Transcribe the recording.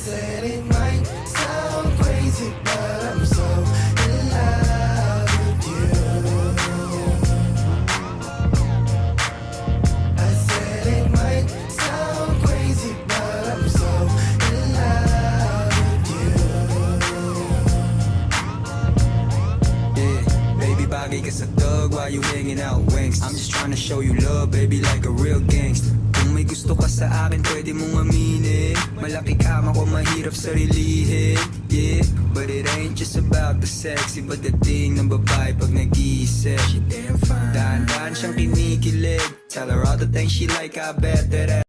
said it might sound crazy, but I'm so in love with you. I said it might sound crazy, but I'm so in love with you. Yeah, baby, bagay ka sa thug while you hanging out wings. I'm just trying to show you love, baby, like a real gangster. Kung may gusto ka sa akin, pwede mong aminin. Malaki kama ko, mahirap sarilihin. Yeah, but it ain't just about the sexy, but the thing ng babae pag nag-iisip. She damn fine. Dahan-dahan siyang kinikilig. Tell her all the things she like, I bet that